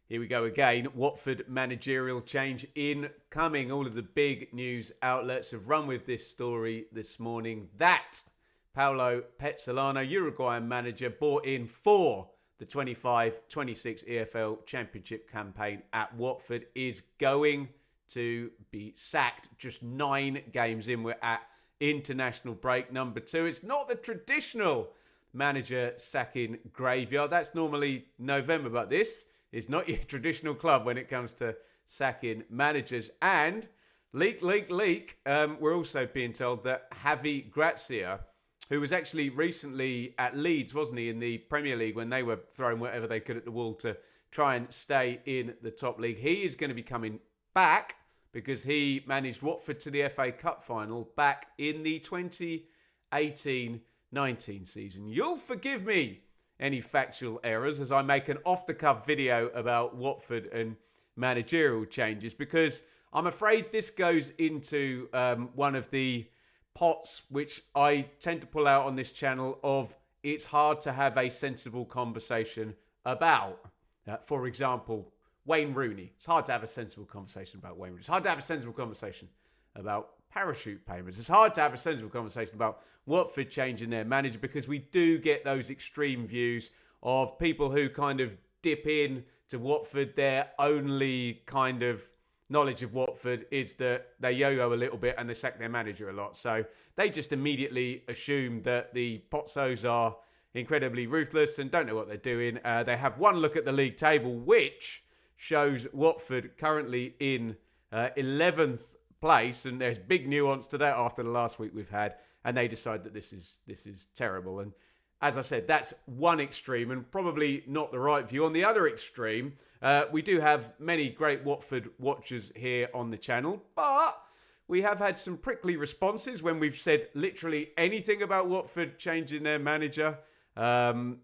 Here we go again. Watford managerial change incoming. All of the big news outlets have run with this story this morning. That Paolo Pezzolano, Uruguayan manager, bought in for the 25-26 EFL Championship campaign at Watford, is going to be sacked just 9 games in. We're at international break number 2. It's not the traditional manager sacking graveyard. That's normally November, but this is not your traditional club when it comes to sacking managers. And leak. We're also being told that Javi Gracia, who was actually recently at Leeds, wasn't he, in the Premier League when they were throwing whatever they could at the wall to try and stay in the top league. He is going to be coming back because he managed Watford to the FA Cup final back in the 2018-19 season. You'll forgive me any factual errors as I make an off-the-cuff video about Watford and managerial changes, because I'm afraid this goes into one of the pots which I tend to pull out on this channel of it's hard to have a sensible conversation about. For example, Wayne Rooney. It's hard to have a sensible conversation about Wayne Rooney. It's hard to have a sensible conversation about parachute payments. It's hard to have a sensible conversation about Watford changing their manager, because we do get those extreme views of people who kind of dip in to Watford. Their only kind of knowledge of Watford is that they yo-yo a little bit and they sack their manager a lot. So they just immediately assume that the Pozzos are incredibly ruthless and don't know what they're doing. They have one look at the league table, which shows Watford currently in 11th place, and there's big nuance to that after the last week we've had, and they decide that this is terrible. And as I said, that's one extreme and probably not the right view. On the other extreme, we do have many great Watford watchers here on the channel, but we have had some prickly responses when we've said literally anything about Watford changing their manager. And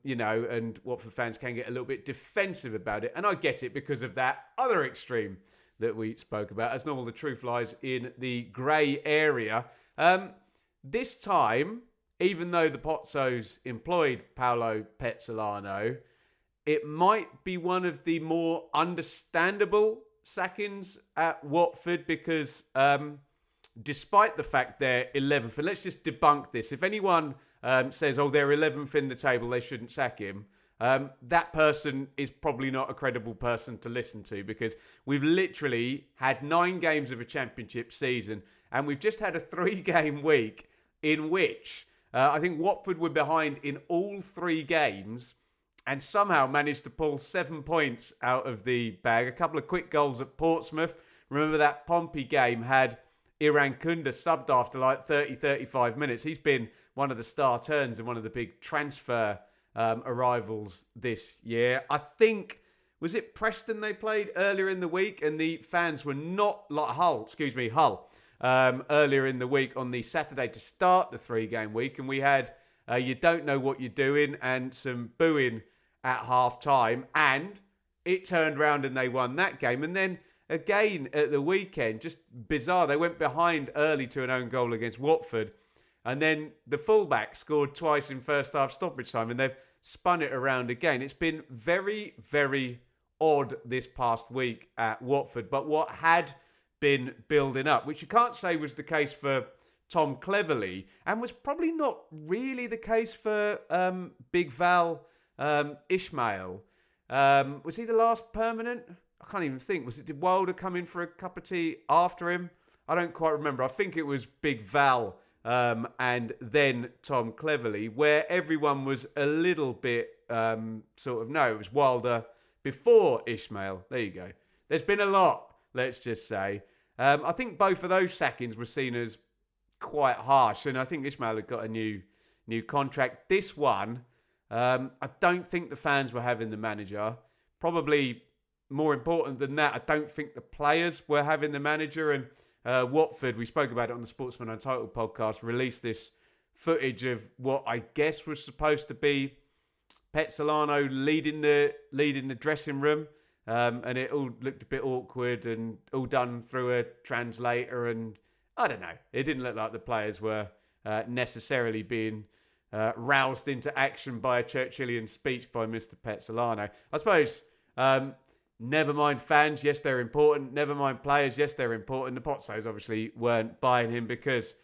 Watford fans can get a little bit defensive about it, and I get it because of that other extreme that we spoke about. As normal, the truth lies in the grey area. This time, even though the Pozzos employed Paolo Pezzolano, it might be one of the more understandable sackings at Watford, because despite the fact they're 11th, and let's just debunk this. If anyone says, they're 11th in the table, they shouldn't sack him, that person is probably not a credible person to listen to, because we've literally had 9 games of a championship season, and we've just had a 3-game week in which I think Watford were behind in all 3 games and somehow managed to pull 7 points out of the bag. A couple of quick goals at Portsmouth. Remember that Pompey game had Iran Kunda subbed after like 30-35 minutes. He's been one of the star turns and one of the big transfer arrivals this year. I think, was it Preston they played earlier in the week, and the fans were not like Hull, earlier in the week on the Saturday to start the 3-game week, and we had you don't know what you're doing and some booing at half time, and it turned around and they won that game. And then again at the weekend, just bizarre, they went behind early to an own goal against Watford, and then the fullback scored twice in first half stoppage time, and they've spun it around again. It's been very, very odd this past week at Watford. But what had been building up, which you can't say was the case for Tom Cleverley, and was probably not really the case for Big Val Ishmael. Was he the last permanent? I can't even think. Did Wilder come in for a cup of tea after him? I don't quite remember. I think it was Big Val and then Tom Cleverley, where everyone was a little bit it was Wilder before Ishmael. There you go. There's been a lot, let's just say. I think both of those sackings were seen as quite harsh, and I think Ishmael had got a new contract. This one, I don't think the fans were having the manager. Probably more important than that, I don't think the players were having the manager. And Watford, we spoke about it on the Sportsman Untitled podcast, released this footage of what I guess was supposed to be Pezzolano leading the dressing room, and it all looked a bit awkward and all done through a translator, and I don't know. It didn't look like the players were necessarily being roused into action by a Churchillian speech by Mr. Pezzolano. I suppose Never mind fans, yes, they're important. Never mind players, yes, they're important. The Pozzos obviously weren't buying him because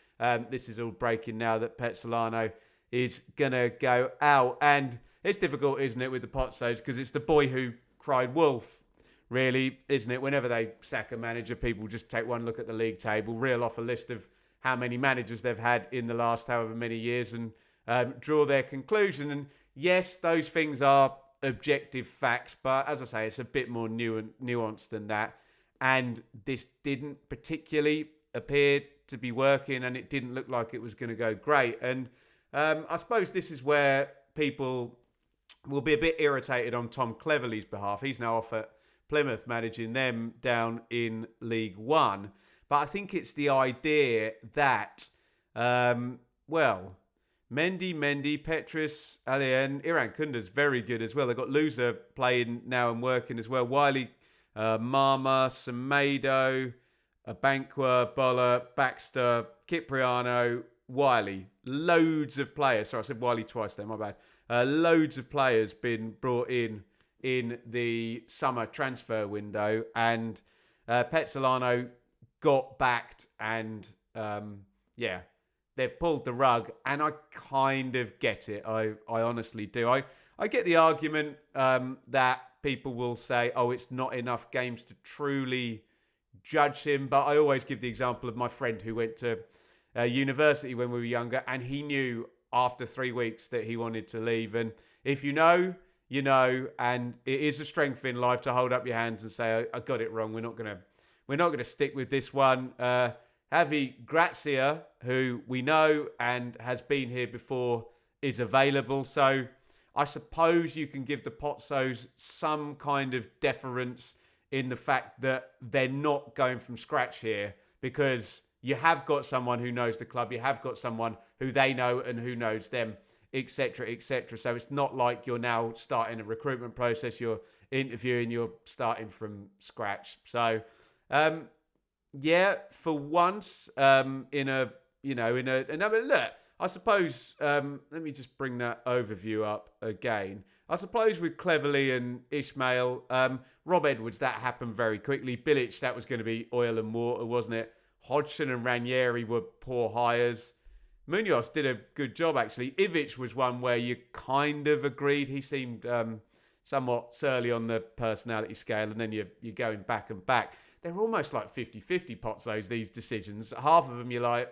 this is all breaking now that Pezzolano is going to go out. And it's difficult, isn't it, with the Pozzos, because it's the boy who cried wolf, really, isn't it? Whenever they sack a manager, people just take one look at the league table, reel off a list of how many managers they've had in the last however many years and draw their conclusion. And yes, those things are objective facts, but as I say, it's a bit more nuanced than that. And this didn't particularly appear to be working, and it didn't look like it was going to go great. And I suppose this is where people will be a bit irritated on Tom Cleverley's behalf. He's now off at Plymouth managing them down in League One. But I think it's the idea that, Mendy, Petrus, Alien, Iran Kunda's very good as well. They've got Loser playing now and working as well. Wiley, Marma, Semedo, Abanqua, Bola, Baxter, Cipriano, Wiley. Loads of players. Sorry, I said Wiley twice there, my bad. Loads of players been brought in the summer transfer window. And Pezzolano got backed and, they've pulled the rug, and I kind of get it. I honestly do. I get the argument that people will say, oh, it's not enough games to truly judge him. But I always give the example of my friend who went to university when we were younger, and he knew after 3 weeks that he wanted to leave. And if you know, you know, and it is a strength in life to hold up your hands and say, I got it wrong. We're not gonna stick with this one. Javi Gracia, who we know and has been here before, is available. So I suppose you can give the Pozzos some kind of deference in the fact that they're not going from scratch here, because you have got someone who knows the club, you have got someone who they know and who knows them, etc., etc. So it's not like you're now starting a recruitment process, you're interviewing, you're starting from scratch. So, for once, look, I suppose, let me just bring that overview up again. I suppose with Cleverley and Ishmael, Rob Edwards, that happened very quickly. Bilic, that was going to be oil and water, wasn't it? Hodgson and Ranieri were poor hires. Munoz did a good job, actually. Ivic was one where you kind of agreed. He seemed somewhat surly on the personality scale, and then you're going back and back. They're almost like 50-50 Pozzos, these decisions. Half of them you're like,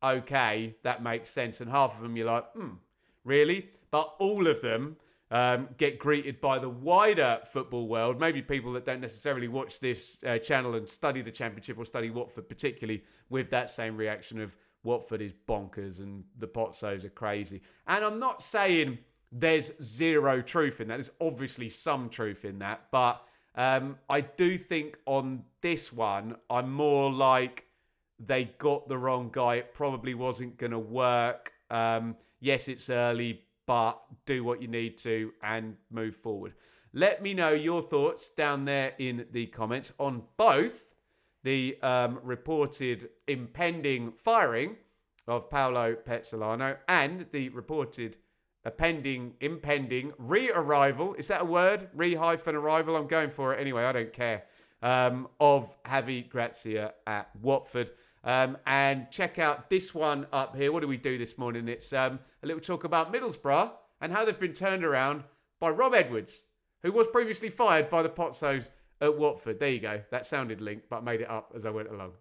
okay, that makes sense. And half of them you're like, really? But all of them get greeted by the wider football world, maybe people that don't necessarily watch this channel and study the Championship or study Watford particularly, with that same reaction of Watford is bonkers and the Pozzos are crazy. And I'm not saying there's zero truth in that. There's obviously some truth in that, but I do think on this one, I'm more like they got the wrong guy. It probably wasn't going to work. Yes, it's early, but do what you need to and move forward. Let me know your thoughts down there in the comments on both the reported impending firing of Paolo Pezzolano and the reported impending re-arrival. Is that a word? Re-arrival? I'm going for it anyway. I don't care. Of Javi Gracia at Watford. And check out this one up here. What do we do this morning? It's a little talk about Middlesbrough and how they've been turned around by Rob Edwards, who was previously fired by the Pozzos at Watford. There you go. That sounded linked, but I made it up as I went along.